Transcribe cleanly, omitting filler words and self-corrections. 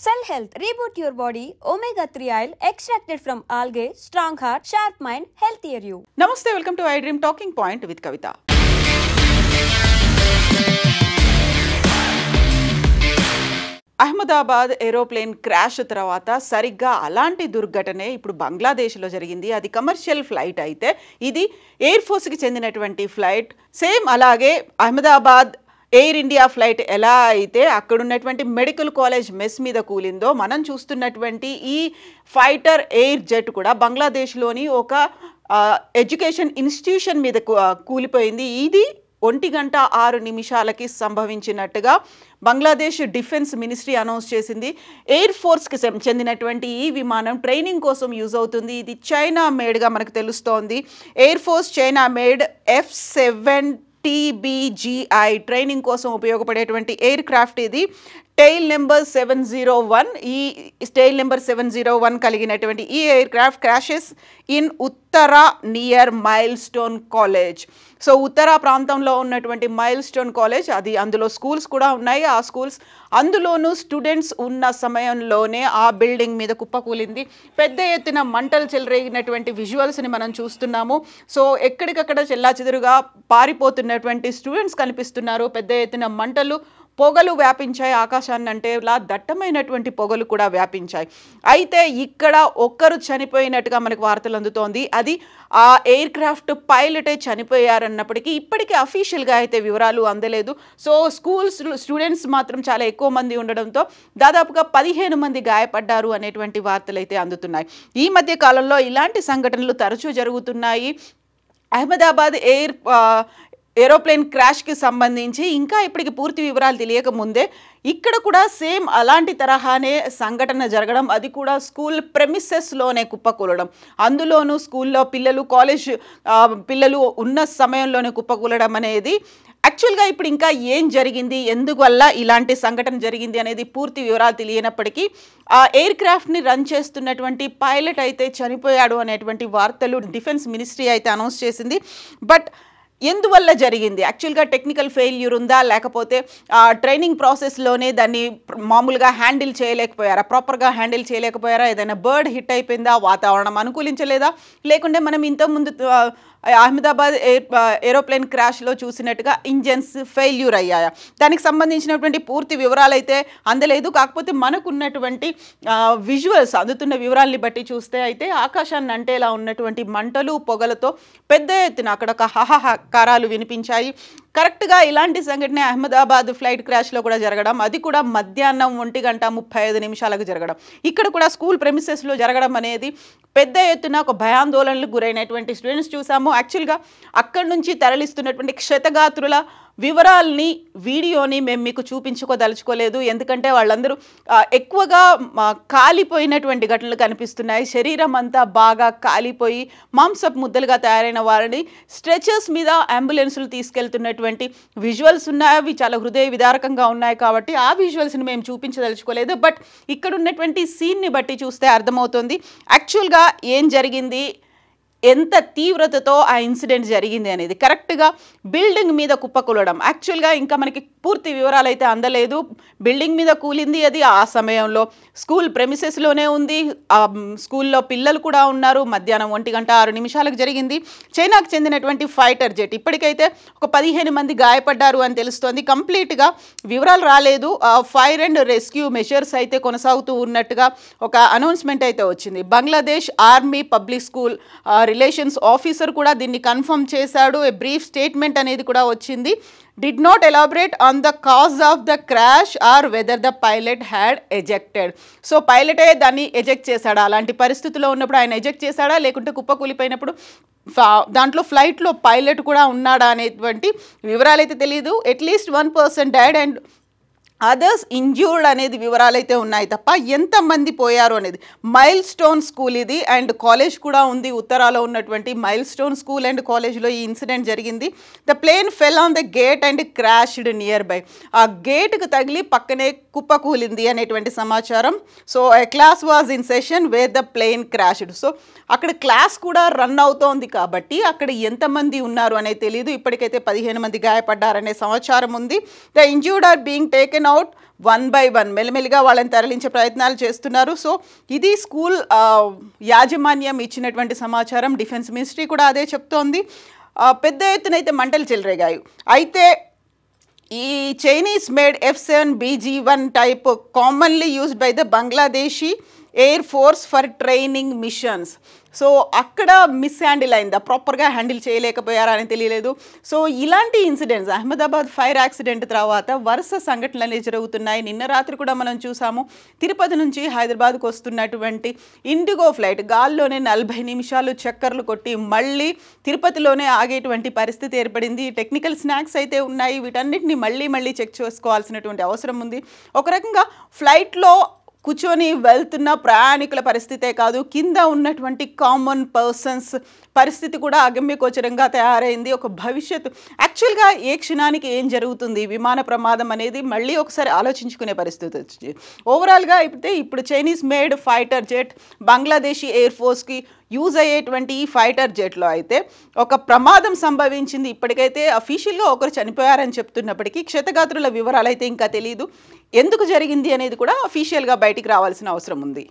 Cell Health, reboot your body, omega-3 oil extracted from algae, strong heart, sharp mind, healthier you. Namaste, welcome to iDream Talking Point with Kavita. Ahmedabad aeroplane crash తర్వాత సరిగ్గా అలాంటి దుర్ఘటనే ఇప్పుడు బంగ్లాదేశ్లో జరిగింది. అది commercial flight అయితే ఇది air ఫోర్స్కి చెందినటువంటి ఫ్లైట్. సేమ్ అలాగే అహ్మదాబాద్ ఎయిర్ ఇండియా ఫ్లైట్ ఎలా అయితే అక్కడ ఉన్నటువంటి మెడికల్ కాలేజ్ మెస్ మీద కూలిందో, మనం చూస్తున్నటువంటి ఈ ఫైటర్ ఎయిర్ జెట్ కూడా బంగ్లాదేశ్లోని ఒక ఎడ్యుకేషన్ ఇన్స్టిట్యూషన్ మీద కూలిపోయింది. ఇది 1:06 సంభవించినట్టుగా బంగ్లాదేశ్ డిఫెన్స్ మినిస్ట్రీ అనౌన్స్ చేసింది. ఎయిర్ ఫోర్స్కి చెందినటువంటి ఈ విమానం ట్రైనింగ్ కోసం యూజ్ అవుతుంది. ఇది చైనా మేడ్గా మనకు తెలుస్తోంది. Air force China made F-7TBGI training కోసం ఉపయోగపడేటువంటి ఎయిర్ క్రాఫ్ట్ ఇది. Tail number 701. ఈ టైల్ నెంబర్ 701 కలిగినటువంటి ఈ aircraft crashes in Uttara near milestone college. So Uttara ప్రాంతంలో ఉన్నటువంటి మైల్ స్టోన్ కాలేజ్, అది అందులో స్కూల్స్ కూడా ఉన్నాయి. ఆ స్కూల్స్ అందులోనూ స్టూడెంట్స్ ఉన్న సమయంలోనే ఆ బిల్డింగ్ మీద కుప్పకూలింది. పెద్ద ఎత్తున మంటలు చెలరేగినటువంటి విజువల్స్ని మనం చూస్తున్నాము. సో ఎక్కడికక్కడ చెల్లాచెదురుగా పారిపోతున్నటువంటి స్టూడెంట్స్ కనిపిస్తున్నారు. పెద్ద ఎత్తున మంటలు, పొగలు వ్యాపించాయి. ఆకాశాన్ని అంటే ఇలా దట్టమైనటువంటి పొగలు కూడా వ్యాపించాయి. అయితే ఇక్కడ ఒక్కరు చనిపోయినట్టుగా మనకు వార్తలు అందుతోంది. అది ఆ ఎయిర్ క్రాఫ్ట్ పైలటే చనిపోయారన్నప్పటికీ ఇప్పటికీ అఫీషియల్గా అయితే వివరాలు అందలేదు. సో స్టూడెంట్స్ మాత్రం చాలా ఎక్కువ మంది ఉండడంతో దాదాపుగా 15 మంది గాయపడ్డారు అనేటువంటి వార్తలు అయితే అందుతున్నాయి. ఈ మధ్య కాలంలో ఇలాంటి సంఘటనలు తరచూ జరుగుతున్నాయి. అహ్మదాబాద్ ఏరోప్లేన్ క్రాష్కి సంబంధించి ఇంకా ఇప్పటికి పూర్తి వివరాలు తెలియకముందే ఇక్కడ కూడా సేమ్ అలాంటి తరహానే సంఘటన జరగడం, అది కూడా స్కూల్ ప్రెమిసెస్లోనే కుప్పకూలడం, అందులోనూ స్కూల్లో పిల్లలు, కాలేజ్ పిల్లలు ఉన్న సమయంలోనే కుప్పకూలడం అనేది యాక్చువల్గా ఇప్పుడు ఇంకా ఏం జరిగింది, ఎందువల్ల ఇలాంటి సంఘటన జరిగింది అనేది పూర్తి వివరాలు తెలియనప్పటికీ ఆ ఎయిర్ క్రాఫ్ట్ని రన్ చేస్తున్నటువంటి పైలట్ అయితే చనిపోయాడు అనేటువంటి వార్తలు డిఫెన్స్ మినిస్ట్రీ అయితే అనౌన్స్ చేసింది. బట్ ఎందువల్ల జరిగింది, యాక్చువల్గా టెక్నికల్ ఫెయిల్యూర్ ఉందా, లేకపోతే ట్రైనింగ్ ప్రాసెస్లోనే దాన్ని మామూలుగా హ్యాండిల్ చేయలేకపోయారా, ప్రాపర్గా హ్యాండిల్ చేయలేకపోయారా, ఏదైనా బర్డ్ హిట్ అయిపోయిందా, వాతావరణం అనుకూలించలేదా, లేకుంటే మనం ఇంతకుముందు అహ్మదాబాద్ ఏరోప్లేన్ క్రాష్లో చూసినట్టుగా ఇంజన్స్ ఫెయిల్యూర్ అయ్యాయా, దానికి సంబంధించినటువంటి పూర్తి వివరాలు అయితే అందలేదు. కాకపోతే మనకున్నటువంటి విజువల్స్, అందుతున్న వివరాల్ని బట్టి చూస్తే అయితే ఆకాశాన్ని అంటేలా ఉన్నటువంటి మంటలు, పొగలతో పెద్ద ఎత్తున అక్కడ ఒక హాహాకారాలు వినిపించాయి. కరెక్ట్గా ఇలాంటి సంఘటన అహ్మదాబాద్ ఫ్లైట్ క్రాష్లో కూడా జరగడం, అది కూడా మధ్యాహ్నం 1:35 జరగడం, ఇక్కడ కూడా స్కూల్ ప్రెమిసెస్లో జరగడం అనేది పెద్ద ఎత్తున ఒక భయాందోళనలకు గురైనటువంటి స్టూడెంట్స్ చూసాము. యాక్చువల్గా అక్కడి నుంచి తరలిస్తున్నటువంటి క్షతగాత్రుల వివరాల్ని, వీడియోని మేము మీకు చూపించుకోదలుచుకోలేదు. ఎందుకంటే వాళ్ళందరూ ఎక్కువగా కాలిపోయినటువంటి ఘటనలు కనిపిస్తున్నాయి. శరీరం అంతా బాగా కాలిపోయి మాంసపు ముద్దలుగా తయారైన వారిని స్ట్రెచర్స్ మీద అంబులెన్సులు తీసుకెళ్తున్నటువంటి విజువల్స్ ఉన్నాయి. అవి చాలా హృదయ విదారకంగా ఉన్నాయి కాబట్టి ఆ విజువల్స్ని మేము చూపించదలుచుకోలేదు. బట్ ఇక్కడ ఉన్నటువంటి సీన్ని బట్టి చూస్తే అర్థమవుతుంది యాక్చువల్గా ఏం జరిగింది, ఎంత తీవ్రతతో ఆ ఇన్సిడెంట్ జరిగింది అనేది. కరెక్ట్గా బిల్డింగ్ మీద కుప్పకూలడం, యాక్చువల్గా ఇంకా మనకి పూర్తి వివరాలు అయితే అందలేదు. బిల్డింగ్ మీద కూలింది, అది ఆ సమయంలో స్కూల్ ప్రెమిసెస్లోనే ఉంది, స్కూల్లో పిల్లలు కూడా ఉన్నారు. మధ్యాహ్నం 1:06 జరిగింది. చైనాకు చెందినటువంటి ఫైటర్ జెట్, ఇప్పటికైతే ఒక 15 మంది గాయపడ్డారు అని తెలుస్తోంది. కంప్లీట్గా వివరాలు రాలేదు. ఫైర్ అండ్ రెస్క్యూ మెషర్స్ అయితే కొనసాగుతూ ఉన్నట్టుగా ఒక అనౌన్స్మెంట్ అయితే వచ్చింది. Bangladesh army public school relations officer కూడా దీన్ని కన్ఫర్మ్ చేశాడు. ఏ బ్రీఫ్ స్టేట్మెంట్ అనేది కూడా వచ్చింది. did not elaborate on the cause of the crash or whether the pilot had ejected. So పైలటే దాన్ని ఎజెక్ట్ చేశాడా, అలాంటి పరిస్థితుల్లో ఉన్నప్పుడు ఆయన ఎజెక్ట్ చేశాడా, లేకుంటే కుప్పకూలిపోయినప్పుడు దాంట్లో ఫ్లైట్లో పైలట్ కూడా ఉన్నాడా అనేటువంటి వివరాలు అయితే తెలియదు. At least 1 person died and others injured అనేది వివరాలు అయితే ఉన్నాయి తప్ప ఎంతమంది పోయారు అనేది. మైల్ స్టోన్ స్కూల్ ఇది అండ్ కాలేజ్ కూడా ఉంది. ఉత్తరాలో ఉన్నటువంటి మైల్ స్టోన్ స్కూల్ అండ్ కాలేజ్లో ఈ ఇన్సిడెంట్ జరిగింది. The plane fell on the gate and crashed nearby. ఆ గేట్కు తగిలి పక్కనే కుప్పకూలింది అనేటువంటి సమాచారం. So a class was in session where the plane crashed. So అక్కడ క్లాస్ కూడా రన్ అవుతోంది కాబట్టి అక్కడ ఎంతమంది ఉన్నారు అనేది తెలియదు. ఇప్పటికైతే 15 మంది గాయపడ్డారనే సమాచారం ఉంది. The injured are being taken out 1 by 1 మెల్లమెల్లిగా వాళ్ళని తరలించే ప్రయత్నాలు చేస్తున్నారు. సో ఇది స్కూల్ యాజమాన్యం ఇచ్చినటువంటి సమాచారం. డిఫెన్స్ మినిస్ట్రీ కూడా అదే చెప్తోంది. పెద్ద ఎత్తునైతే మంటలు చెలరేగాయి. అయితే ఈ Chinese made F-7BG-1 type commonly used by the Bangladeshi air force for training machines. So అక్కడ మిస్ హ్యాండిల్ అయిందా, ప్రాపర్గా హ్యాండిల్ చేయలేకపోయారా అని తెలియలేదు. సో ఇలాంటి ఇన్సిడెంట్స్ అహ్మదాబాద్ ఫైర్ యాక్సిడెంట్ తర్వాత వరుస సంఘటనలు జరుగుతున్నాయి. నిన్న రాత్రి కూడా మనం చూసాము, తిరుపతి నుంచి హైదరాబాద్కు వస్తున్నటువంటి ఇండిగో ఫ్లైట్ గాల్లోనే 40 నిమిషాలు చక్కర్లు కొట్టి మళ్ళీ తిరుపతిలోనే ఆగేటువంటి పరిస్థితి ఏర్పడింది. టెక్నికల్ స్నాక్స్ అయితే ఉన్నాయి, వీటన్నిటిని మళ్ళీ చెక్ చేసుకోవాల్సినటువంటి అవసరం ఉంది. ఒక రకంగా ఫ్లైట్లో కూర్చొని వెళ్తున్న ప్రయాణికుల పరిస్థితే కాదు, కింద ఉన్నటువంటి కామన్ పర్సన్స్ పరిస్థితి కూడా అగమ్యగోచరంగా తయారైంది. ఒక భవిష్యత్తు యాక్చువల్గా ఏ క్షణానికి ఏం జరుగుతుంది, విమాన ప్రమాదం అనేది మళ్ళీ ఒకసారి ఆలోచించుకునే పరిస్థితి వచ్చింది. ఓవరాల్గా అయితే ఇప్పుడు Chinese made fighter jet Bangladeshi air ఫోర్స్కి యూజ్ అయ్యేటువంటి ఈ ఫైటర్ జెట్లో అయితే ఒక ప్రమాదం సంభవించింది. ఇప్పటికైతే అఫీషియల్గా ఒకరు చనిపోయారని చెప్తున్నప్పటికీ క్షతగాత్రుల వివరాలు అయితే ఇంకా తెలియదు. ఎందుకు జరిగింది అనేది కూడా అఫీషియల్గా బయటికి రావాల్సిన అవసరం ఉంది.